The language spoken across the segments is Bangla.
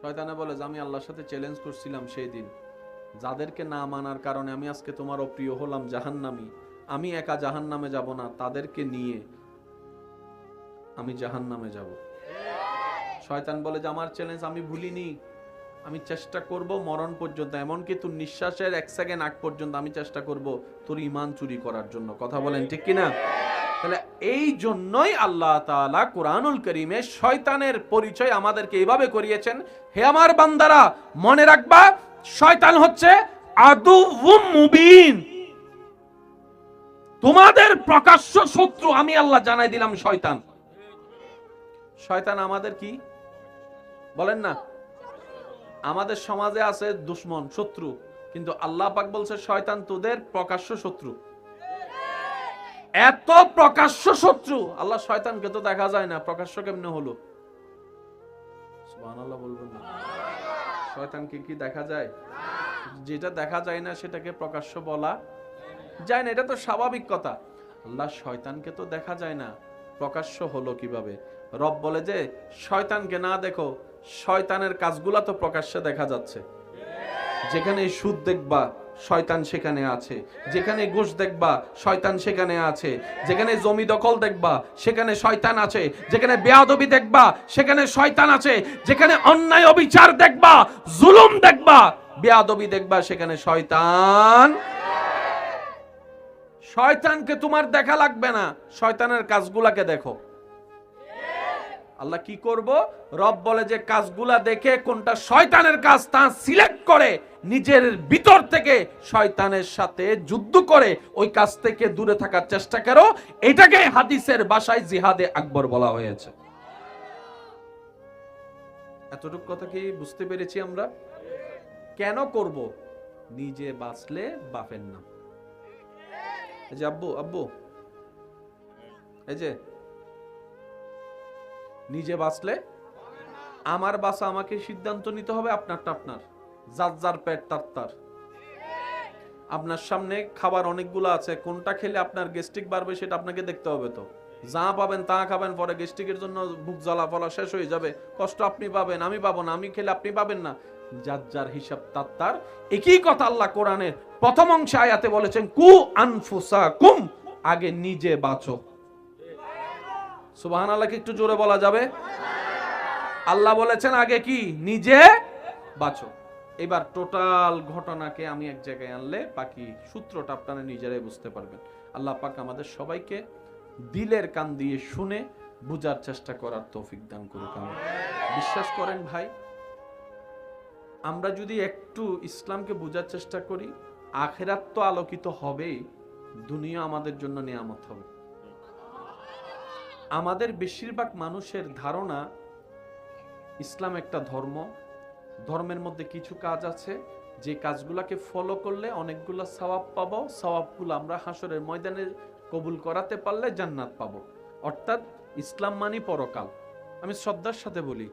শয়তানে বলে যে আমি আল্লাহর সাথে চ্যালেঞ্জ করছিলাম সেই দিন, যাদেরকে না মানার কারণে আমি আজকে তোমার অপ্রিয় হলাম, জাহান্নামী, আমি একা জাহান্নামে যাব না, তাদেরকে নিয়ে আমি জাহান্নামে যাব। শয়তান বলে যে আমার চ্যালেঞ্জ আমি ভুলিনি, আমি চেষ্টা করব মরণ পর্যন্ত, এমনকি তোর নিঃশ্বাসের 1 সেকেন্ড আগ পর্যন্ত আমি চেষ্টা করব তোর ঈমান চুরি করার জন্য। কথা বলেন ঠিক কিনা? তাহলে এই জন্যই আল্লাহ তাআলা কুরআনুল কারীমে শয়তানের পরিচয় আমাদেরকে এইভাবে করিয়েছেন, হে আমার বান্দারা মনে রাখবা শয়তান হচ্ছে আদুউম মুবিন, তোমাদের প্রকাশ্য শত্রু আমি আল্লাহ জানাই দিলাম শয়তান। শয়তান আমাদের কি বলেন না? আমাদের সমাজে আছে দুশমন, শত্রু, কিন্তু আল্লাহ পাক বলছে শয়তান তোদের প্রকাশ্য শত্রু। এত প্রকাশ্য শত্রু, আল্লাহ শয়তানকে তো দেখা যায় না, প্রকাশ্য কেমনে হলো? সুবহানাল্লাহ বলবেন না? শয়তানকে কি দেখা যায়? যেটা দেখা যায় না সেটাকে প্রকাশ্য বলা যায় না, এটা তো স্বাভাবিক কথা। আল্লাহ শয়তানকে তো দেখা যায় না, প্রকাশ্য হলো কিভাবে? রব বলে যে শয়তানকে না দেখো, শয়তানের কাজগুলা তো প্রকাশ্যে দেখা যাচ্ছে। যেখানে সুদ দেখবা শয়তান সেখানে আছে, যেখানে ঘুষ দেখবা শয়তান সেখানে আছে, যেখানে জমি দখল দেখবা সেখানে শয়তান আছে, যেখানে বেয়াদবি দেখবা সেখানে শয়তান আছে, যেখানে অন্যায় অবিচার দেখবা, জুলুম দেখবা, বেয়াদবি দেখবা, সেখানে শয়তান। শয়তানকে তোমার দেখা লাগবে না, শয়তানের কাজগুলাকে দেখো। আল্লাহ কি করব? রব বলে যে কাজগুলা দেখে কোনটা শয়তানের কাজ তা সিলেক্ট করে নিজের ভিতর থেকে শয়তানের সাথে যুদ্ধ করে ওই কাজ থেকে দূরে থাকার চেষ্টা করো। এটাকে হাদিসের ভাষায় জিহাদে আকবর বলা হয়েছে। এতটুকু কথা কি বুঝতে পেরেছি আমরা? কেন করব? নিজে বাঁচলে বাপের নাম। এই যে আব্বু আব্বু, এই যে নিজে বাঁচলে আমার বাঁচা আমাকে সিদ্ধান্ত নিতে হবে, আপনারটা আপনার, যার যার পেট তার তার। আপনার সামনে খাবার অনেকগুলো আছে, কোনটা খেলে আপনার গ্যাস্ট্রিক বাড়বে সেটা আপনাকে দেখতে হবে। তো যা পাবেন তা খাবেন, পরে গ্যাস্ট্রিকের জন্য বুক জ্বালা ফলা শেষ হয়ে যাবে, কষ্ট আপনি পাবেন, আমি পাবো না, আমি খেলে আপনি পাবেন না, যার যার হিসাব তার তার। একই কথা আল্লাহ কোরআনের প্রথম অংশে আয়াতে বলেছেন কু আনফুসাকুম, আগে নিজে বাঁচো। সুবহানাল্লাহ কি একটু জোরে বলা যাবে? আল্লাহ বলেছেন আগে কি? নিজে বাঁচো। এবার টোটাল ঘটনাকে আমি এক জায়গায় আনলে বাকি সূত্রটা আপনারা নিজেরাই বুঝতে পারবেন। আল্লাহ পাক আমাদের সবাইকে দিলের কান দিয়ে শুনে বুঝার চেষ্টা করার তৌফিক দান করুক। বিশ্বাস করেন ভাই, আমরা যদি একটু ইসলামকে বুঝার চেষ্টা করি, আখিরাত তো আলোকিত হবেই, দুনিয়া আমাদের জন্য নিয়ামত হবে। আমাদের বেশিরভাগ মানুষের ধারণা ইসলাম একটা ধর্ম, ধর্মের মধ্যে কিছু কাজ আছে যে কাজগুলোকে ফলো করলে অনেকগুলো সওয়াব পাবো, সওয়াবগুলো আমরা হাসরের ময়দানে কবুল করাতে পারলে জান্নাত পাবো। অর্থাৎ ইসলাম মানে পরকাল। আমি শ্রদ্ধার সাথে বলি,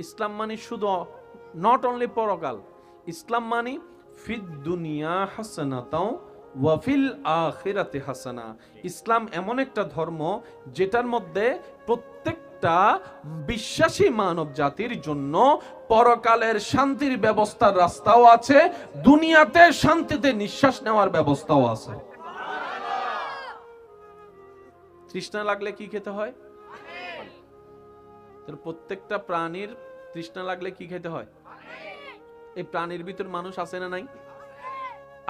ইসলাম মানে শুধু নট অনলি পরকাল, ইসলাম মানে ফিদ দুনিয়া হাসানাতাও ওয়া ফিল আখিরাতি হাসানা। ইসলাম এমন একটা ধর্ম যেটার মধ্যে প্রত্যেকটা বিশ্বাসী মানব জাতির জন্য পরকালের শান্তির ব্যবস্থার রাস্তাও আছে, দুনিয়াতে শান্তিতে নিঃশ্বাস নেওয়ার ব্যবস্থাও আছে। তৃষ্ণা লাগলে কি খেতে হয়? প্রত্যেকটা প্রাণীর তৃষ্ণা লাগলে কি খেতে হয়? এই প্রাণীর ভিতর মানুষ আছে না নাই?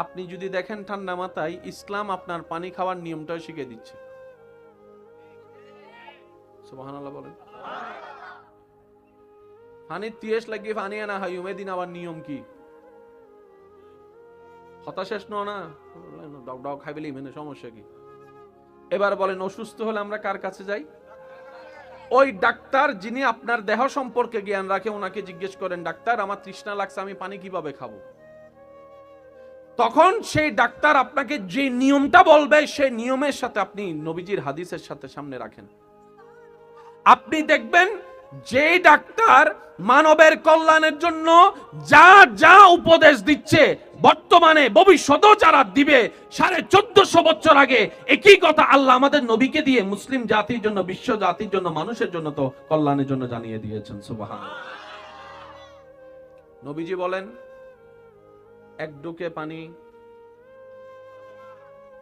আপনি যদি দেখেন ঠান্ডা মাথায়, ইসলাম আপনার পানি খাওয়ার নিয়মটাও শিখিয়ে দিচ্ছে। সুবহানাল্লাহ বলেন। পানি তিয়াস লাগিয়ে পানি আনা হয়, উমেদিন আবার নিয়ম কি? হতাশেষ না ডক ডক খাইবেলি মানে সমস্যা কি? এবার বলেন অসুস্থ হলে আমরা কার কাছে যাই? ওই ডাক্তার যিনি আপনার দেহ সম্পর্কে জ্ঞান রাখে, ওনাকে জিজ্ঞেস করেন ডাক্তার আমার তৃষ্ণা লাগছে, আমি পানি কিভাবে খাবো? তখন সেই ডাক্তার আপনাকে যে নিয়মটা বলবে সেই নিয়মের সাথে আপনি নবীজির হাদিসের সাথে সামনে রাখেন, আপনি দেখবেন যে ডাক্তার মানবের কল্যাণের জন্য যা যা উপদেশ দিচ্ছে, বর্তমানে ভবিষ্যতেও যারা দিবে, 1450 বছর আগে একই কথা আল্লাহ আমাদের নবীকে দিয়ে মুসলিম জাতির জন্য, বিশ্ব জাতির জন্য, মানুষের জন্য তো কল্যাণের জন্য জানিয়ে দিয়েছেন। সুবহানাল্লাহ। নবীজি বলেন, এক ডুকে পানি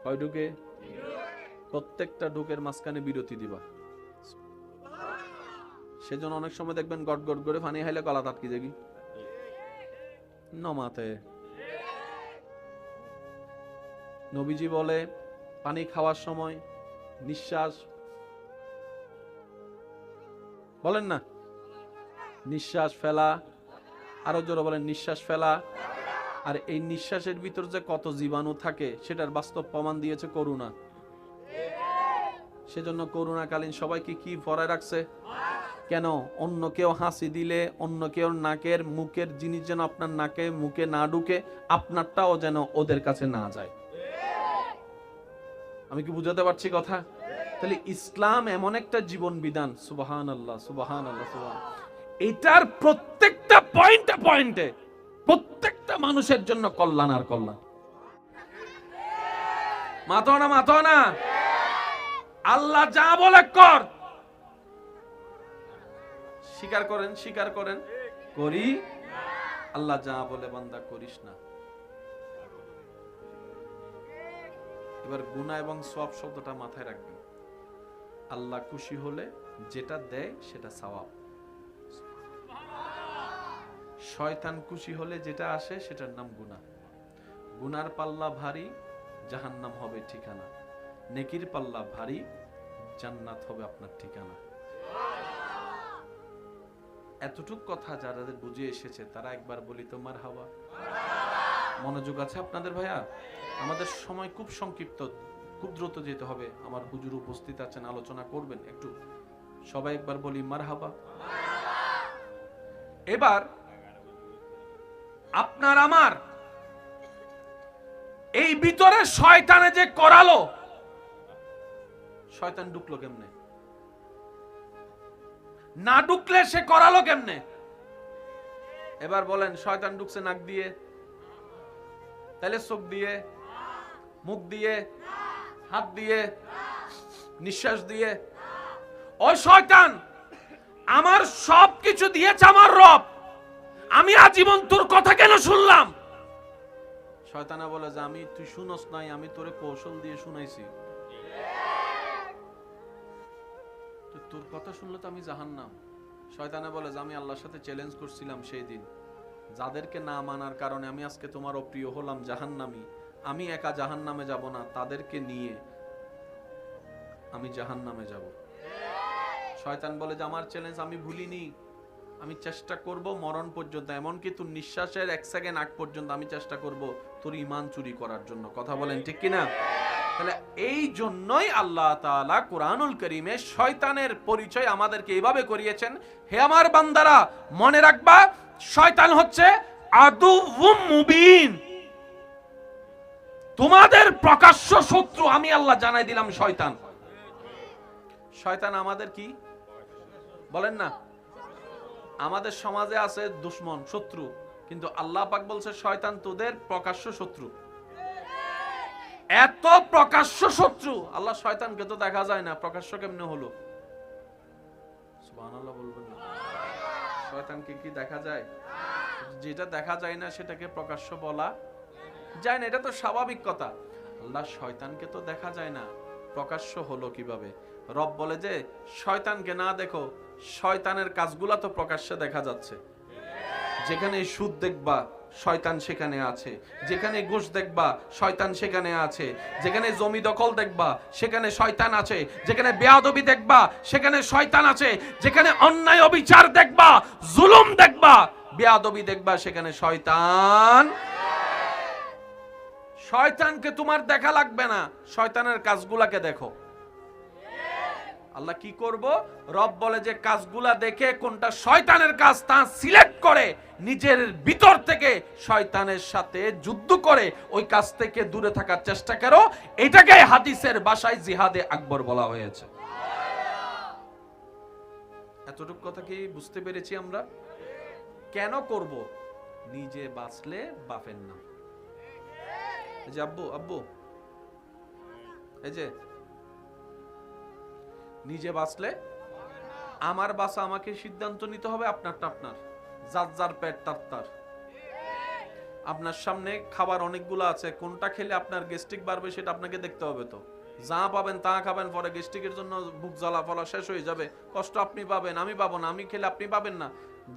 কয় ডুকে? প্রত্যেকটা ডুকের মাঝখানে বিরতি দিবা। সেজন্য অনেক সময় দেখবেন গট গট করে পানি খাইলে গলা আটকে যাবি নমাতে। নবীজি বলে পানি খাওয়ার সময় নিঃশ্বাস, বলেন না, নিঃশ্বাস ফেলা, আরো জোরে বলেন নিঃশ্বাস ফেলা। আর এই নিঃশ্বাসের ভিতর যে কত জীবাণু থাকে সেটার বাস্তব প্রমাণ দিয়েছে করোনা। সেজন্য করোনাকালীন সবাইকে কি পরায় রাখছে? কেন? অন্য কেউ হাসি দিলে, অন্য কেউ নাকের মুখের জিনিস যেন আপনার নাকে মুখে না ঢুকে, আপনারটাও যেন ওদের কাছে না যায়। আমি কি বুঝাতে পারছি কথা? তাহলে ইসলাম এমন একটা জীবন বিধান, সুবহানাল্লাহ সুবহানাল্লাহ সুবহান, এটার প্রত্যেকটা পয়েন্টে পয়েন্টে প্রত্যেকটা মানুষের জন্য কল্যাণ আর কল্যাণ। মাথো না, মাথো না, আল্লাহ যা বলে কর। স্বীকার করেন, স্বীকার করেন, করি। আল্লাহ যা বলে বান্দা করিস না। এবার গুনাহ এবং সওয়াব শব্দটা মাথায় রাখবেন। আল্লাহ খুশি হলে যেটা দেয় সেটা সওয়াব, শয়তান খুশি হলে যেটা আসে সেটার নাম গুনাহ। গুনার পাল্লা ভারী, জাহান্নাম হবে ঠিকানা। নেকির পাল্লা ভারী, জান্নাত হবে আপনার ঠিকানা। এতটুক কথা যারা বুঝে এসেছে তারা একবার বলি তো মারহাবা। মনোযোগ আছে আপনাদের ভাইয়া? আমাদের সময় খুব সংক্ষিপ্ত, খুব দ্রুত যেতে হবে। আমার হুজুর উপস্থিত আছেন, আলোচনা করবেন, একটু সবাই একবার বলি মারহাবা। এবার আপনার আমার এই ভিতরে শয়তানে যে করালো, শয়তান ঢুকলো কেমনে? না ঢুকলে সে করালো কেমনে? এবার বলেন, শয়তান ঢুকছে নাক দিয়ে, তাহলে চোখ দিয়ে, মুখ দিয়ে, হাত দিয়ে, নিঃশ্বাস দিয়ে। ওই শয়তান আমার সব কিছু দিয়েছে আমার রব, আমি আজীবন তোর কথা কেন শুনলাম? শয়তানা বলে যে আমি, তুই শুনস নাই, আমি তোরে কৌশল দিয়ে শুনাইছি, তোর কথা শুনলে তো আমি জাহান্নাম। শয়তানা বলে যে আমি আল্লাহর সাথে চ্যালেঞ্জ করছিলাম সেই দিন, যাদেরকে না মানার কারণে আমি আজকে তোমার অপ্রিয় হলাম, জাহান্নামী। আমি একা জাহান্নামে যাব না, তাদেরকে নিয়ে আমি জাহান্নামে যাব। শয়তান বলে যে আমার চ্যালেঞ্জ আমি ভুলিনি, আমি চেষ্টা করব মরণ পর্যন্ত, এমনকি তোর নিঃশ্বাসের 1 সেকেন্ড আগ পর্যন্ত আমি চেষ্টা করব তোর ঈমান চুরি করার জন্য। কথা বলেন ঠিক কিনা? তাহলে এই জন্যই আল্লাহ তাআলা কুরআনুল কারীমে শয়তানের পরিচয় আমাদেরকে এইভাবে করিয়েছেন। হে আমার বান্দারা, মনে রাখবা শয়তান হচ্ছে আদুউম মুবিন, তোমাদের প্রকাশ্য শত্রু। আমি আল্লাহ জানাই দিলাম শয়তান। শয়তান আমাদের কি বলেন না? আমাদের সমাজে আছে দুশমন, শত্রু, কিন্তু আল্লাহ পাক বলছে শয়তান তোদের প্রকাশ্য শত্রু। এত প্রকাশ্য শত্রু, আল্লাহ শয়তানকে তো দেখা যায় না, প্রকাশ্য কেমনে হলো? সুবহানাল্লাহ বলবেন না? শয়তানকে কি দেখা যায়? যেটা দেখা যায় না সেটাকে প্রকাশ্য বলা যায় না, এটা তো স্বাভাবিক কথা। আল্লাহ শয়তানকে তো দেখা যায় না, প্রকাশ্য হলো কিভাবে? রব বলে যে শয়তানকে না দেখো, শয়তানের কাজগুলা তো প্রকাশ্যে দেখা যাচ্ছে। যেখানে সুদ দেখবা শয়তান সেখানে আছে, যেখানে ঘুষ দেখবা শয়তান সেখানে আছে, যেখানে জমি দখল দেখবা সেখানে শয়তান আছে, যেখানে বেয়াদবি দেখবা সেখানে শয়তান আছে, যেখানে অন্যায় অবিচার দেখবা, জুলুম দেখবা, বেয়াদবি দেখবা, সেখানে শয়তান। শয়তানকে তোমার দেখা লাগবে না, শয়তানের কাজগুলাকে দেখো। আল্লাহ কি করব? রব বলে যে কাজগুলা দেখে কোনটা শয়তানের কাজ তা সিলেক্ট করে নিজের ভিতর থেকে শয়তানের সাথে যুদ্ধ করে ওই কাজ থেকে দূরে থাকার চেষ্টা করো। এটাকে হাদিসের ভাষায় জিহাদে আকবর বলা হয়েছে। এতটুকু কথা কি বুঝতে পেরেছি আমরা? কেন করব? নিজে বাঁচলে বাপের নাম। এই যে আব্বু, আব্বু, এই যে নিজে বাঁচলে আমার বাঁচা, আমাকে সিদ্ধান্ত নিতে হবে, আপনারটা আপনার, যার যার পেট তার তার। আপনার সামনে খাবার অনেকগুলো আছে, কোনটা খেলে আপনার গ্যাস্ট্রিক বাড়বে সেটা আপনাকে দেখতে হবে। তো যা পাবেন তা খাবেন, পরে গ্যাস্ট্রিকের জন্য বুক জ্বালা ফলা শেষ হয়ে যাবে, কষ্ট আপনি পাবেন, আমি পাবো না, আমি খেলে আপনি পাবেন না।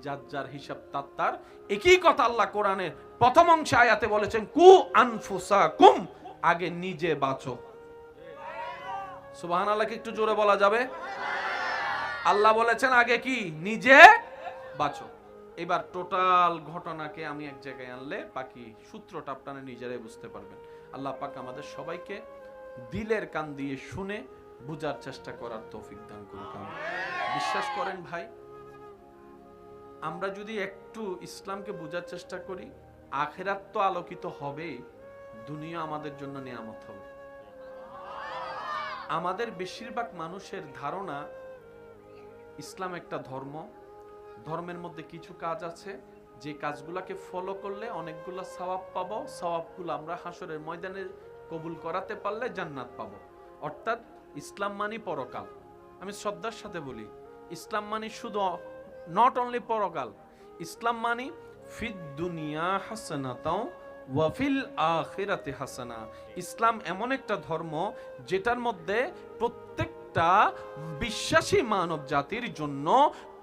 যার যার হিসাব তার। একই কথা আল্লাহ কোরআনের প্রথম অংশে আয়াতে বলেছেন, কু আনফুসাকুম, আগে নিজে বাঁচো। সুবহানাল্লাহ, কি একটু জোরে বলা যাবে? আল্লাহ বলেছেন আগে কি, নিজে বাঁচো। এবার টোটাল ঘটনাকে আমি এক জায়গায় আনলে বাকি সূত্রটা আপনারা নিজেরাই বুঝতে পারবেন। আল্লাহ পাক আমাদের সবাইকে দিলের কান দিয়ে শুনে বুঝার চেষ্টা করার তৌফিক দান করুক। বিশ্বাস করেন ভাই, আমরা যদি একটু ইসলামকে বুঝার চেষ্টা করি, আখিরাত তো আলোকিত হবেই, দুনিয়া আমাদের জন্য নিয়ামত হবে। আমাদের বেশিরভাগ মানুষের ধারণা ইসলাম একটা ধর্ম, ধর্মের মধ্যে কিছু কাজ আছে যে কাজগুলোকে ফলো করলে অনেকগুলো সওয়াব পাবো, সওয়াবগুলো আমরা হাসরের ময়দানে কবুল করাতে পারলে জান্নাত পাবো। অর্থাৎ ইসলাম মানে পরকাল। আমি শ্রদ্ধার সাথে বলি, ইসলাম মানে শুধু নট অনলি পরকাল, ইসলাম মানে ফিদ দুনিয়া হাসানাতাও ওয়া ফিল আখিরাতি হাসানা। ইসলাম এমন একটা ধর্ম যেটার মধ্যে প্রত্যেকটা বিশ্বাসী মানব জাতির জন্য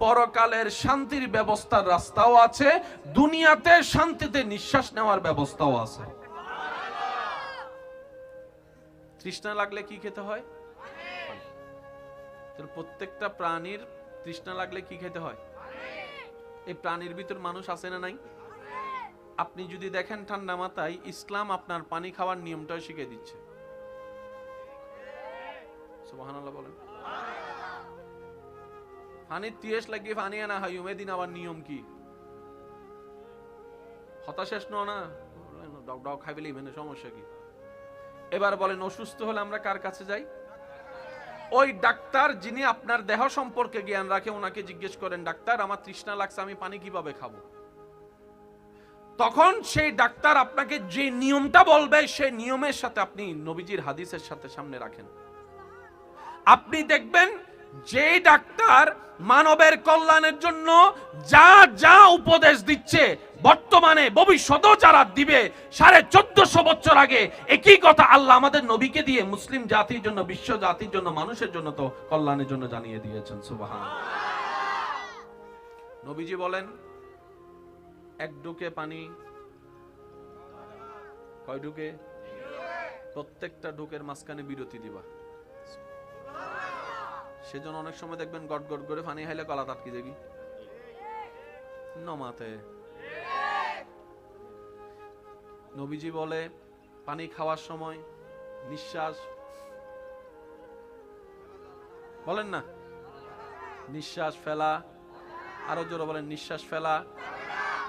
পরকালের শান্তির ব্যবস্থার রাস্তাও আছে, দুনিয়াতে শান্তিতে নিঃশ্বাস নেওয়ার ব্যবস্থাও আছে। তৃষ্ণা লাগলে কি খেতে হয়? প্রত্যেকটা প্রাণীর তৃষ্ণা লাগলে কি খেতে হয়? এই প্রাণীর ভিতর মানুষ আছে না নাই? আপনি যদি দেখেন ঠান্ডা মাথায়, ইসলাম আপনার পানি খাওয়ার নিয়মটা শিখিয়ে দিচ্ছে। সুবহানাল্লাহ বলেন। পানি তিয়াস লাগিয়ে পানি আনা হয়, উমেদিন আবার নিয়ম কি? হতাশেষ না, ডক খাই বলি মানে সমস্যা কি? এবার বলেন, অসুস্থ হলে আমরা কার কাছে যাই? ওই ডাক্তার যিনি আপনার দেহ সম্পর্কে জ্ঞান রাখে, ওনাকে জিজ্ঞেস করেন, ডাক্তার আমার তৃষ্ণা লাগছে, আমি পানি কিভাবে খাবো? তখন সেই ডাক্তার আপনাকে যে নিয়মটা বলবে, সেই নিয়মের সাথে আপনি নবীজির হাদিসের সাথে সামনে রাখেন, আপনি দেখবেন যে ডাক্তার মানবের কল্যাণের জন্য যা যা উপদেশ দিচ্ছে, বর্তমানে ভবিষ্যতেও যারা দিবে, 1450 বছর আগে একই কথা আল্লাহ আমাদের নবীকে দিয়ে মুসলিম জাতির জন্য, বিশ্ব জাতির জন্য, মানুষের জন্য তো কল্যাণের জন্য জানিয়ে দিয়েছেন। সুবহানাল্লাহ। নবীজি বলেন, এক ঢুকে পানি কয় ঢুকে? প্রত্যেকটা ঢুকের মাঝখানে বিরতি দিবা। সেজন্য অনেক সময় দেখবেন গট গট করে পানি খাইলে গলা আটকে যাবি নমাতে। নবীজি বলে, পানি খাওয়ার সময় নিঃশ্বাস, বলেন না, নিঃশ্বাস ফেলা, আরো জোরে বলেন, নিঃশ্বাস ফেলা।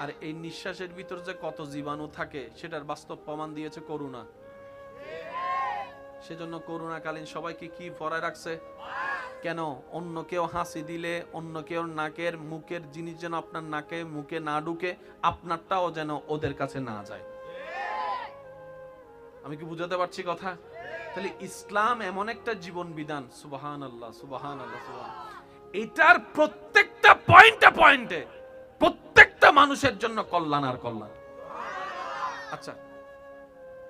আর এই নিঃশ্বাসের ভিতর যে কত জীবাণু থাকে সেটার বাস্তব প্রমাণ দিয়েছে করোনা। সেজন্য করোনাকালীন সবাইকে কি পরায় রাখছে? কেন? অন্য কেউ হাসি দিলে, অন্য কেউ নাকের মুখের জিনিস যেন আপনার নাকে মুখে না ঢুকে, আপনারটাও যেন ওদের কাছে না যায়। আমি কি বুঝাতে পারছি কথা? তাহলে ইসলাম এমন একটা জীবন বিধান, সুবহানাল্লাহ সুবহানাল্লাহ সুবহানাল্লাহ, এটার প্রত্যেকটা পয়েন্টে প্রত্যেকটা মানুষের জন্য কল্যাণ আর কল্যাণ। আচ্ছা,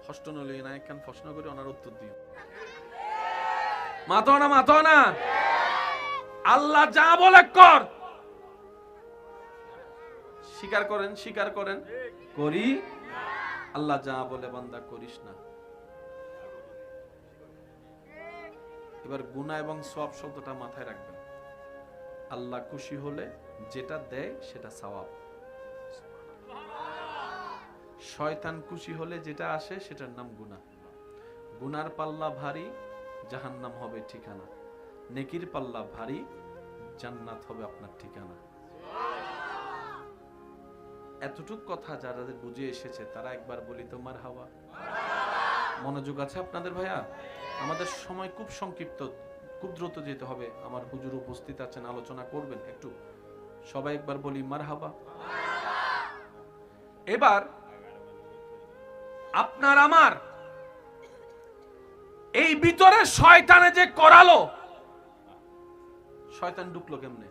প্রশ্ন নলি না, একখান প্রশ্ন করে ওনার উত্তর দিও। মাথো না, আল্লাহ যা বলে কর, স্বীকার করেন করি, আল্লাহ যা বলে বান্দা করিস না। এবার গুনাহ এবং সওয়াব শব্দটা মাথায় রাখবেন। আল্লাহ খুশি হলে যেটা দেয় সেটা সওয়াব, শয়তান খুশি হলে যেটা আসে সেটার নাম গুনাহ। গুনার পাল্লা ভারী, জাহান্নাম হবে ঠিকানা, নেকির পাল্লা ভারী, জান্নাত হবে আপনার ঠিকানা। এতটুক কথা যারা বুঝে এসেছে তারা একবার বলি তো মারহাবা। মনোযোগ আছে আপনাদের ভাইয়া? আমাদের সময় খুব সংক্ষিপ্ত, খুব দ্রুত যেতে হবে। আমার হুজুর উপস্থিত আছেন, আলোচনা করবেন, একটু সবাই একবার বলি মারহাবা। এবার আপনার আমার এই ভিতরে শয়তানে যে করালো, শয়তান ঢুকলো কেমনে?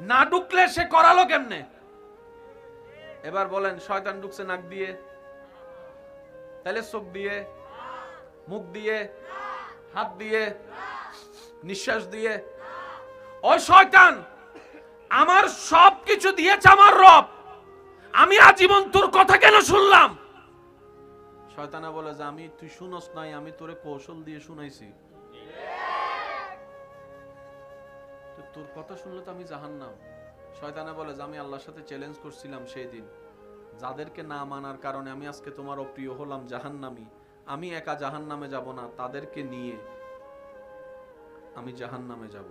না ঢুকলে সে করালো কেমনে? এবার বলেন শয়তান ঢুকছে নাক দিয়ে, তাহলে চোখ দিয়ে, মুখ দিয়ে, হাত দিয়ে, নিঃশ্বাস দিয়ে। ওই শয়তান আমার সব কিছু দিয়েছে আমার রব, আমি আজীবন তোর কথা কেন শুনলাম? শয়তানা বলে যে আমি, তুই শুনস নাই, আমি তোরে কৌশল দিয়ে শুনাইছি, তোর কথা শুনলে তো আমি জাহান্নাম। শয়তানা বলে যে আমি আল্লাহর সাথে চ্যালেঞ্জ করছিলাম সেই দিন, যাদেরকে না মানার কারণে আমি আজকে তোমার অপ্রিয় হলাম, জাহান্নামী, আমি একা জাহান্নামে যাব না, তাদেরকে নিয়ে আমি জাহান্নামে যাব।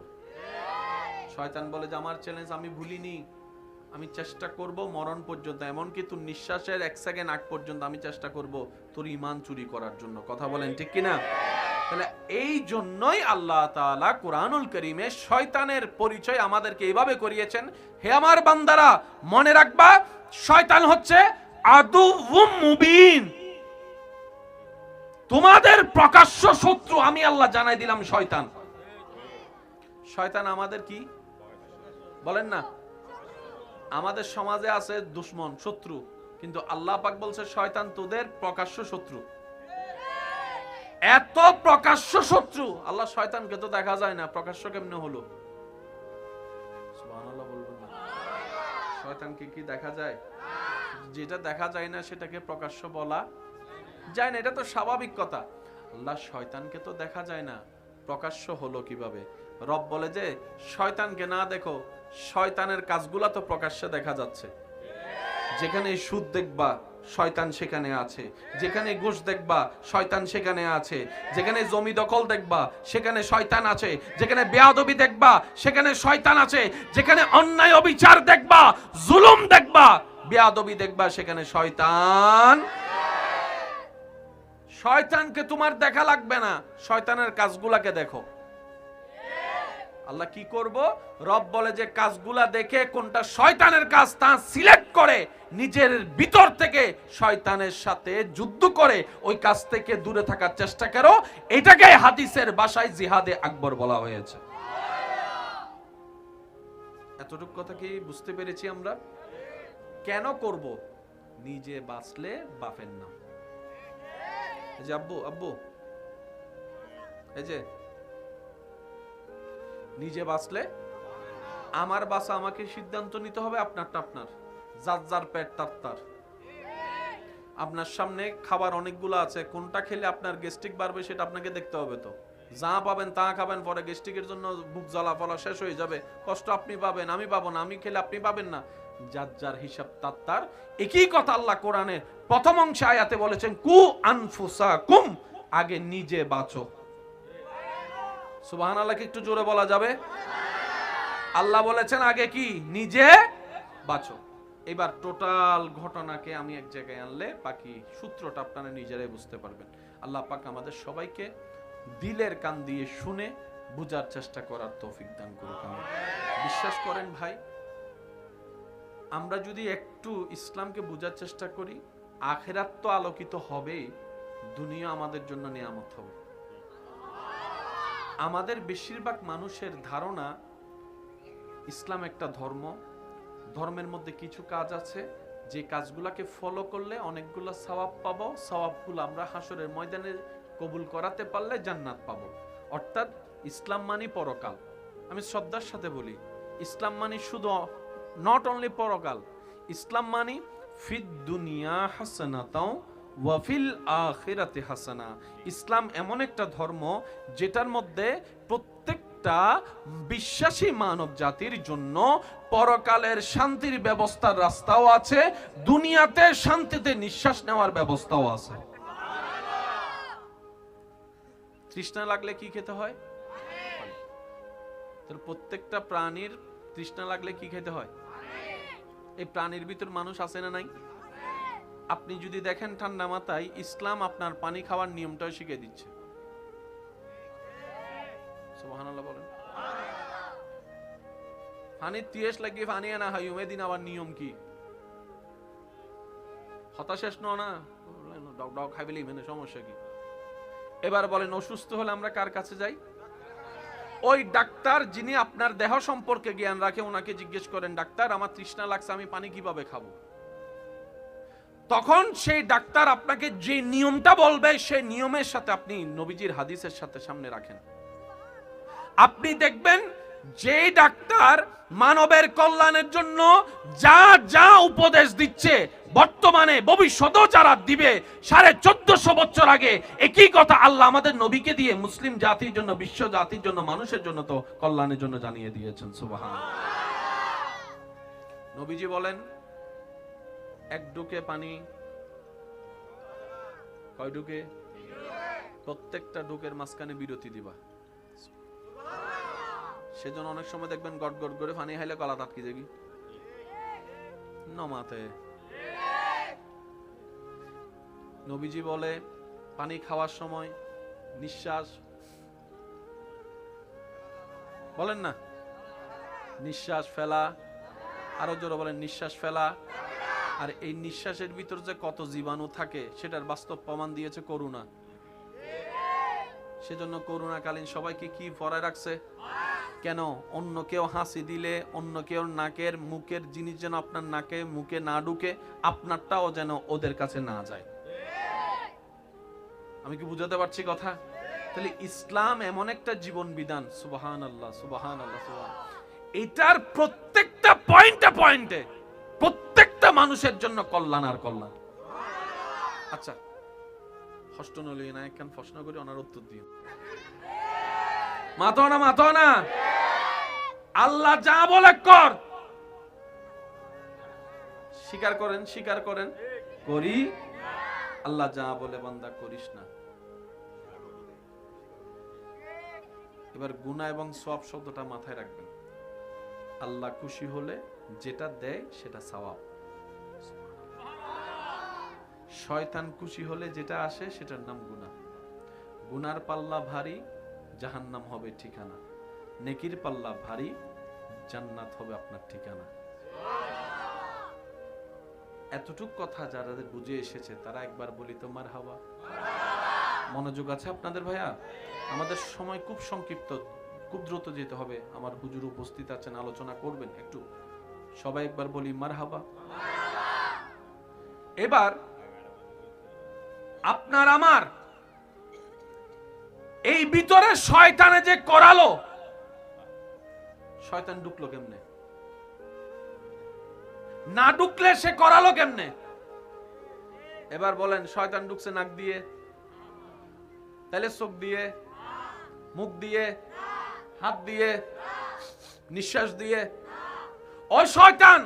শয়তান বলে যে আমার চ্যালেঞ্জ আমি ভুলিনি, আমি চেষ্টা করব মরণ পর্যন্ত, এমনকি তোর নিঃশ্বাসের 1 সেকেন্ড আগ পর্যন্ত আমি চেষ্টা করব তোর ঈমান চুরি করার জন্য। কথা বলেন ঠিক কিনা? তাহলে এই জন্যই আল্লাহ তাআলা কুরআনুল কারীমে শয়তানের পরিচয় আমাদেরকে এইভাবে করিয়েছেন, হে আমার বান্দারা মনে রাখবা শয়তান হচ্ছে আদুউম মুবিন, তোমাদের প্রকাশ্য শত্রু। আমি আল্লাহ জানাই দিলাম শয়তান। শয়তান আমাদের কি বলেন না? আমাদের সমাজে আছে দুশমন, শত্রু, কিন্তু আল্লাহ পাক বলছে শয়তান তোদের প্রকাশ্য শত্রু। এত প্রকাশ্য শত্রু, আল্লাহ শয়তানকে তো দেখা যায় না, প্রকাশ্য কেমনে হলো? সুবহানাল্লাহ বলবেন না? শয়তানকে কি দেখা যায়? যেটা দেখা যায় না সেটাকে প্রকাশ্য বলা যায় না, এটা তো স্বাভাবিক কথা। আল্লাহ শয়তানকে তো দেখা যায় না, প্রকাশ্য হলো কিভাবে? রব বলে যে শয়তানকে না দেখো, শয়তানের কাজগুলা তো প্রকাশ্যে দেখা যাচ্ছে। যেখানে সুদ দেখবা শয়তান সেখানে আছে, যেখানে ঘুষ দেখবা শয়তান সেখানে আছে, যেখানে জমি দখল দেখবা সেখানে শয়তান আছে, যেখানে বেয়াদবি দেখবা সেখানে শয়তান আছে, যেখানে অন্যায় অবিচার দেখবা, জুলুম দেখবা, বেয়াদবি দেখবা, সেখানে শয়তান। শয়তানকে তোমার দেখা লাগবে না, শয়তানের কাজগুলাকে দেখো। আল্লাহ কি করব? রব বলে যে কাজগুলা দেখে কোনটা শয়তানের কাজ তা সিলেক্ট করে নিজের ভিতর থেকে শয়তানের সাথে যুদ্ধ করে ওই কাজ থেকে দূরে থাকার চেষ্টা করো। এটাকে হাদিসের ভাষায় জিহাদে আকবর বলা হয়েছে। এতটুকু কথা কি বুঝতে পেরেছি আমরা? কেন করব? নিজে বাঁচলে বাপের নাম। এই যে আব্বু আব্বু, এই যে নিজে বাঁচলে আমার বাঁচা আমাকে সিদ্ধান্ত নিতে হবে, আপনারটা আপনার, যার যার পেট তার তার। আপনার সামনে খাবার অনেকগুলো আছে, কোনটা খেলে আপনার গ্যাস্ট্রিক বাড়বে সেটা আপনাকে দেখতে হবে। তো যা পাবেন তা খাবেন, পরে গ্যাস্ট্রিকের জন্য বুক জ্বালা ফলা শেষ হয়ে যাবে, কষ্ট আপনি পাবেন, আমি পাবো না, আমি খেলে আপনি পাবেন না, যার যার হিসাব তার তার। একই কথা আল্লাহ কোরআনের প্রথম অংশে আয়াতে বলেছেন কু আনফুসাকুম, আগে নিজে বাঁচো। সুবহানাল্লাহ, কি একটু জোরে বলা যাবে? আল্লাহ বলেছেন আগে কি? নিজে বাঁচো। এবার টোটাল ঘটনাকে আমি এক জায়গায় আনলে বাকি সূত্রটা আপনারা নিজেরাই বুঝতে পারবেন। আল্লাহ পাক আমাদের সবাইকে দিলের কান দিয়ে শুনে বুঝার চেষ্টা করার তৌফিক দান করুক। বিশ্বাস করেন ভাই, আমরা যদি একটু ইসলামকে বুঝার চেষ্টা করি, আখিরাত তো আলোকিত হবে, দুনিয়া আমাদের জন্য নিয়ামত হবে। আমাদের বেশিরভাগ মানুষের ধারণা ইসলাম একটা ধর্ম, ধর্মের মধ্যে কিছু কাজ আছে যে কাজগুলোকে ফলো করলে অনেকগুলো সওয়াব পাবো, সওয়াবগুলো আমরা হাসরের ময়দানে কবুল করাতে পারলে জান্নাত পাবো। অর্থাৎ ইসলাম মানে পরকাল। আমি শ্রদ্ধার সাথে বলি, ইসলাম মানে শুধু নট অনলি পরকাল, ইসলাম মানে ফিদ দুনিয়া হাসানাতাও ওয়া ফিল আখিরাতি হাসানা। ইসলাম এমন একটা ধর্ম যেটার মধ্যে প্রত্যেকটা বিশ্বাসী মানব জাতির জন্য পরকালের শান্তির ব্যবস্থার রাস্তাও আছে, দুনিয়াতে শান্তিতে নিঃশ্বাস নেওয়ার ব্যবস্থাও আছে। তৃষ্ণা লাগলে কি খেতে হয়? প্রত্যেকটা প্রাণীর তৃষ্ণা লাগলে কি খেতে হয়? এই প্রাণীর ভিতর মানুষ আছে না নাই? আপনি যদি দেখেন ঠান্ডা মাথায়, ইসলাম আপনার পানি খাওয়ার নিয়মটাও শিখিয়ে দিচ্ছে। সুবহানাল্লাহ বলেন। পানি তিয়াস লাগিয়ে পানি আনা হয়, ওমেদিন আবার নিয়ম কি? হতাশেষ না ডক ডক খাইবেলি মানে সমস্যা কি? এবার বলেন, অসুস্থ হলে আমরা কার কাছে যাই? ওই ডাক্তার যিনি আপনার দেহ সম্পর্কে জ্ঞান রাখে, ওনাকে জিজ্ঞেস করেন, ডাক্তার আমার তৃষ্ণা লাগছে, আমি পানি কিভাবে খাবো? তখন সেই ডাক্তার আপনাকে যে নিয়মটা বলবে সেই নিয়মের সাথে আপনি নবীজির হাদিসের সাথে সামনে রাখেন, আপনি দেখবেন যে ডাক্তার মানবের কল্যাণের জন্য যা যা উপদেশ দিচ্ছে, বর্তমানে ভবিষ্যতেও যারা দিবে, 1450 বছর আগে একই কথা আল্লাহ আমাদের নবীকে দিয়ে মুসলিম জাতির জন্য, বিশ্ব জাতির জন্য, মানুষের জন্য তো কল্যাণের জন্য জানিয়ে দিয়েছেন। সুবহানাল্লাহ। নবীজি বলেন, এক ডুকে পানি কয় ডুকে? প্রত্যেকটা ডুকের মাঝখানে বিরতি দিবা। সেজন্য অনেক সময় দেখবেন গট গট করে পানি খাইলে গলা আটকে যাবি নমাতে। নবীজি বলে পানি খাওয়ার সময় নিঃশ্বাস, বলেন না, নিঃশ্বাস ফেলা, আরো জোরে বলেন নিঃশ্বাস ফেলা। আর এই নিঃশ্বাসের ভিতর যে কত জীবাণু থাকে সেটার বাস্তব প্রমাণ দিয়েছে করোনা। সেজন্য করোনাকালীন সবাইকে কি পরায় রাখছে? কেন? অন্য কেউ হাসি দিলে, অন্য কেউ নাকের মুখের জিনিস যেন আপনার নাকে মুখে না ঢুকে, আপনারটাও যেন ওদের কাছে না যায়। আমি কি বুঝাতে পারছি কথা? তাহলে ইসলাম এমন একটা জীবন বিধান, সুবহানাল্লাহ সুবহানাল্লাহ সুবহান, এটার প্রত্যেকটা পয়েন্টে পয়েন্টে প্রত্যেকটা মানুষের জন্য কল্যাণ আর কল্যাণ। আচ্ছা, প্রশ্ন নলি না, একখান প্রশ্ন করি, ওনার উত্তর দিও। মাথো না, আল্লাহ যা বলে কর, স্বীকার করেন করি। আল্লাহ যা বলে বান্দা করিস না। এবার গুনাহ এবং সওয়াব শব্দটা মাথায় রাখবেন। আল্লাহ খুশি হলে যেটা দেয় সেটা সওয়াব, শয়তান খুশি হলে যেটা আসে সেটার নাম গুনাহ। গুনার পাল্লা ভারী, জাহান্নাম হবে ঠিকানা। নেকির পাল্লা ভারী, জান্নাত হবে আপনার ঠিকানা। এতটুক কথা যারা বুঝে এসেছে তারা একবার বলি তো মারহাবা। মনোযোগ আছে আপনাদের ভাইয়া? আমাদের সময় খুব সংক্ষিপ্ত, খুব দ্রুত যেতে হবে। আমার হুজুর উপস্থিত আছেন, আলোচনা করবেন, একটু সবাই একবার বলি মারহাবা। এবার আপনার আমার এই ভিতরে শয়তানে যে করালো, শয়তান ঢুকলো কেমনে? না ঢুকলে সে করালো কেমনে? এবার বলেন, শয়তান ঢুকছে নাক দিয়ে, তাহলে চোখ দিয়ে, মুখ দিয়ে, হাত দিয়ে, নিঃশ্বাস দিয়ে। ও শয়তান,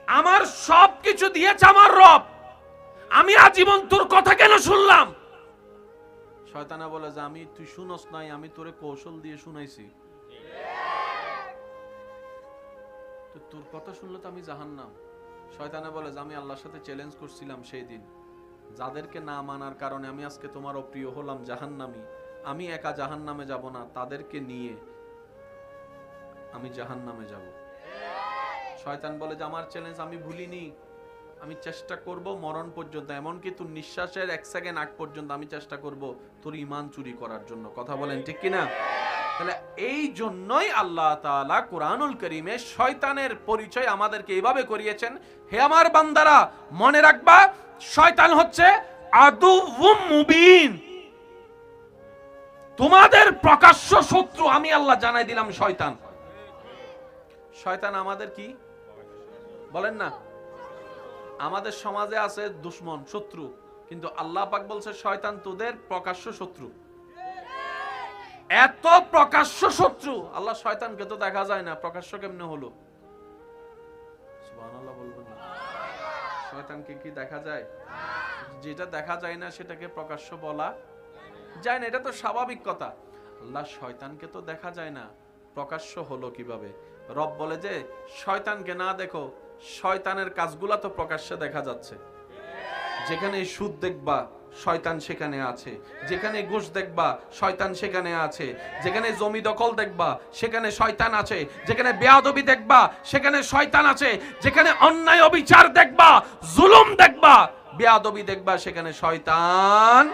আমার সব কিছু দিয়েছে আমার রব, আমি আজীবন তোর কথা কেন শুনলাম? শয়তানা বলে যে আমি, তুই শুনস নাই, আমি তোরে কৌশল দিয়ে শুনাইছি, তোর কথা শুনলে তো আমি জাহান্নাম। শয়তানে বলে যে আমি আল্লাহর সাথে চ্যালেঞ্জ করছিলাম সেই দিন, যাদেরকে না মানার কারণে আমি আজকে তোমার অপ্রিয় হলাম, জাহান্নামী। আমি একা জাহান্নামে যাব না, তাদেরকে নিয়ে আমি জাহান্নামে যাব। শয়তান বলে যে আমার চ্যালেঞ্জ আমি ভুলিনি, আমি চেষ্টা করব মরণ পর্যন্ত, এমনকি তোর নিঃশ্বাসের 1 সেকেন্ড আগ পর্যন্ত আমি চেষ্টা করব তোর ঈমান চুরি করার জন্য। কথা বলেন ঠিক কিনা? তাহলে এই জন্যই আল্লাহ তাআলা কুরআনুল কারীমে শয়তানের পরিচয় আমাদেরকে এইভাবে করিয়েছেন। হে আমার বান্দারা, মনে রাখবা শয়তান হচ্ছে আদুউম মুবিন, তোমাদের প্রকাশ্য শত্রু। আমি আল্লাহ জানাই দিলাম শয়তান। শয়তান আমাদের কি বলেন না? আমাদের সমাজে আছে দুশমন, শত্রু, কিন্তু আল্লাহ পাক বলছে শয়তান তোদের প্রকাশ্য শত্রু। এত প্রকাশ্য শত্রু। আল্লাহ শয়তানকে তো দেখা যায় না, প্রকাশ্য কেমনে হলো? সুবহানাল্লাহ বলবেন না? শয়তানকে কি দেখা যায়? যেটা দেখা যায় না সেটাকে প্রকাশ্য বলা যায় না, এটা তো স্বাভাবিক কথা। আল্লাহ শয়তানকে তো দেখা যায় না, প্রকাশ্য হলো কিভাবে? রব বলে যে শয়তানকে না দেখো, শয়তানের কাজগুলা তো প্রকাশ্যে দেখা যাচ্ছে। যেখানে সুদ দেখবা শয়তান সেখানে আছে, যেখানে ঘুষ দেখবা শয়তান সেখানে আছে, যেখানে জমি দখল দেখবা সেখানে শয়তান আছে, যেখানে বেয়াদবি দেখবা সেখানে শয়তান আছে, যেখানে অন্যায় অবিচার দেখবা, জুলুম দেখবা, বেয়াদবি দেখবা, সেখানে শয়তান।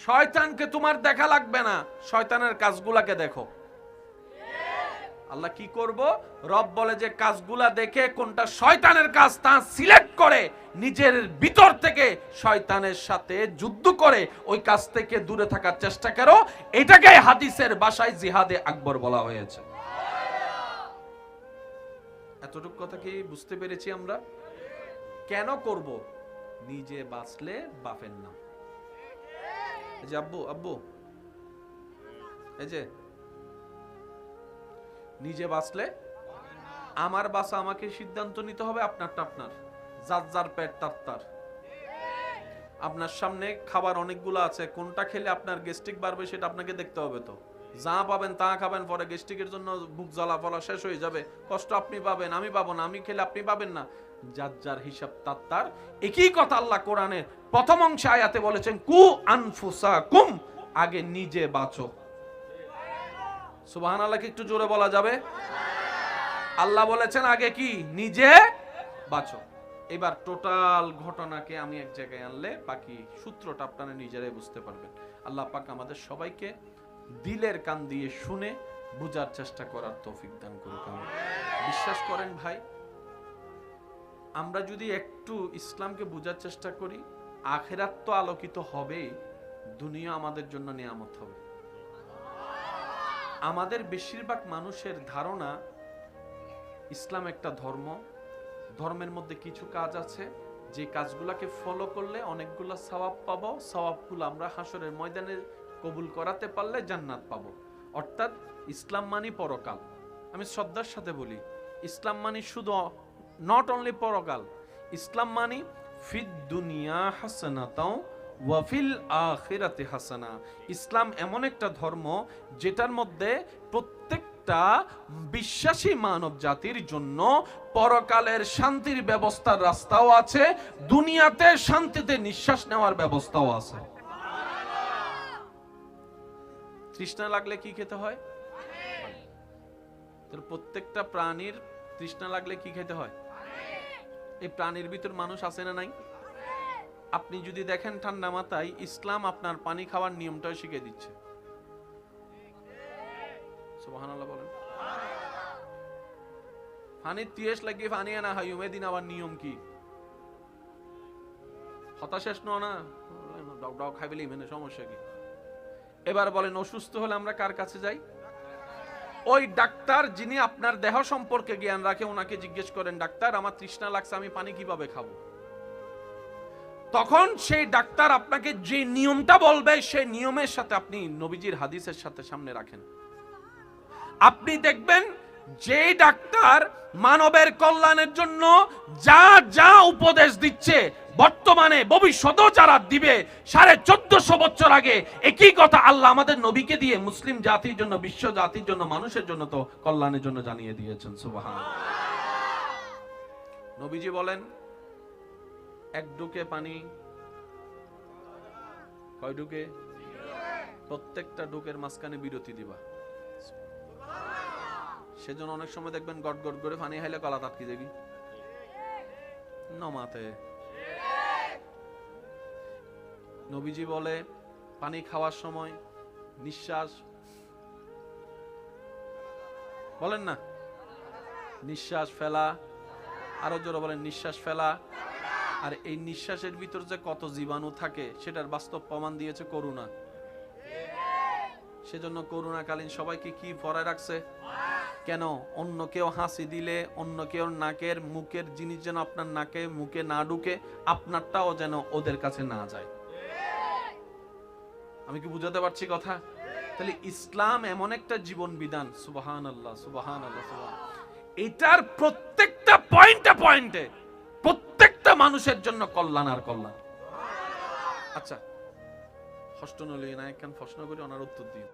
শয়তানকে তোমার দেখা লাগবে না, শয়তানের কাজগুলাকে দেখো। আল্লাহ কি করব? রব বলে যে কাজগুলা দেখে কোনটা শয়তানের কাজ তা সিলেক্ট করে নিজের ভিতর থেকে শয়তানের সাথে যুদ্ধ করে ওই কাজ থেকে দূরে থাকার চেষ্টা করো। এটাকে হাদিসের ভাষায় জিহাদে আকবর বলা হয়েছে। এতটুকু কথা কি বুঝতে পেরেছি আমরা? কেন করব? নিজে বাঁচলে বাপের নাম। এই যে আব্বু আব্বু, এই যে নিজে বাঁচলে আমার বাঁচা আমাকে সিদ্ধান্ত নিতে হবে, আপনারটা আপনার, যার যার পেট তার তার। আপনার সামনে খাবার অনেকগুলো আছে, কোনটা খেলে আপনার গ্যাস্ট্রিক বাড়বে সেটা আপনাকে দেখতে হবে। তো যা পাবেন তা খাবেন, পরে গ্যাস্ট্রিকের জন্য বুক জ্বালা ফলা শেষ হয়ে যাবে, কষ্ট আপনি পাবেন, আমি পাবো না, আমি খেলে আপনি পাবেন না, যার যার হিসাব তার তার। একই কথা আল্লাহ কোরআনের প্রথম অংশে আয়াতে বলেছেন, কু আনফুসাকুম, আগে নিজে বাঁচো। সুবহানাল্লাহ, একটু জোরে বলা যাবে? আল্লাহ বলেছেন আগে কি? নিজে বাঁচো। এবার টোটাল ঘটনাকে আমি এক জায়গায় আনলে বাকি সূত্রটা আপনারা নিজেরাই বুঝতে পারবেন। আল্লাহ পাক আমাদের সবাইকে দিলের কান দিয়ে শুনে বুঝার চেষ্টা করার তৌফিক দান করুক। বিশ্বাস করেন ভাই, আমরা যদি একটু ইসলামকে বুঝার চেষ্টা করি, আখিরাত তো আলোকিত হবে, দুনিয়া আমাদের জন্য নিয়ামত হবে। আমাদের বেশিরভাগ মানুষের ধারণা ইসলাম একটা ধর্ম, ধর্মের মধ্যে কিছু কাজ আছে যে কাজগুলোকে ফলো করলে অনেকগুলো সওয়াব পাবো, সওয়াবগুলো আমরা হাসরের ময়দানে কবুল করাতে পারলে জান্নাত পাবো। অর্থাৎ ইসলাম মানে পরকাল। আমি শ্রদ্ধার সাথে বলি, ইসলাম মানে শুধু নট অনলি পরকাল, ইসলাম মানে ফিদ দুনিয়া হাসানাতাও ওয়া ফিল আখিরাতি হাসানা। ইসলাম এমন একটা ধর্ম যেটার মধ্যে প্রত্যেকটা বিশ্বাসী মানব জাতির জন্য পরকালের শান্তির ব্যবস্থার রাস্তাও আছে, দুনিয়াতে শান্তিতে নিঃশ্বাস নেওয়ার ব্যবস্থাও আছে। তৃষ্ণা লাগলে কি খেতে হয়? প্রত্যেকটা প্রাণীর তৃষ্ণা লাগলে কি খেতে হয়? এই প্রাণীর ভিতর মানুষ আছে না নাই? আপনি যদি দেখেন ঠান্ডা মাথায়, ইসলাম আপনার পানি খাওয়ার নিয়মটাও শিখিয়ে দিচ্ছে। সুবহানাল্লাহ বলেন। পানি তিয়াস লাগিয়ে পানি আনা হয়, উমেদিন আবার নিয়ম কি? হতাশেষ না ডক ডক খাইবেলি মানে সমস্যা কি? এবার বলেন, অসুস্থ হলে আমরা কার কাছে যাই? ওই ডাক্তার যিনি আপনার দেহ সম্পর্কে জ্ঞান রাখে, ওনাকে জিজ্ঞেস করেন, ডাক্তার আমার তৃষ্ণা লাগছে, আমি পানি কিভাবে খাবো? তখন সেই ডাক্তার আপনাকে যে নিয়মটা বলবে, সেই নিয়মের সাথে আপনি নবীজির হাদিসের সাথে সামনে রাখেন, আপনি দেখবেন যে ডাক্তার মানবের কল্যাণের জন্য যা যা উপদেশ দিচ্ছে, বর্তমানে ভবিষ্যতেও যারা দিবে, 1450 বছর আগে একই কথা আল্লাহ আমাদের নবীকে দিয়ে মুসলিম জাতির জন্য, বিশ্ব জাতির জন্য, মানুষের জন্য তো কল্যাণের জন্য জানিয়ে দিয়েছেন। সুবহানাল্লাহ। নবীজি বলেন, এক ডুকে পানি কয় ডুকে? প্রত্যেকটা ডুকের মাঝখানে বিরতি দিবা। সেজন্য অনেক সময় দেখবেন গট গট করে পানি খাইলে গলা আটকে যাবি নমাতে। নবীজি বলে, পানি খাওয়ার সময় নিঃশ্বাস, বলেন না, নিঃশ্বাস ফেলা, আরো জোরে বলেন, নিঃশ্বাস ফেলা। আর এই নিঃশ্বাসের ভিতর যে কত জীবাণু থাকে সেটার বাস্তব প্রমাণ দিয়েছে করোনা। সেজন্য করোনাকালীন সবাইকে কি পরায় রাখছে? কেন? অন্য কেউ হাসি দিলে, অন্য কেউ নাকের মুখের জিনিস যেন আপনার নাকে মুখে না ঢুকে, আপনারটাও যেন ওদের কাছে না যায়। আমি কি বুঝাতে পারছি কথা? তাহলে ইসলাম এমন একটা জীবন বিধান, সুবহানাল্লাহ সুবহানাল্লাহ সুবহানাল্লাহ, এটার প্রত্যেকটা পয়েন্টে প্রত্যেকটা মানুষের জন্য কল্যাণ আর কল্যাণ। আচ্ছা, প্রশ্ন নলি না, একখান প্রশ্ন করি, ওনার উত্তর দিন।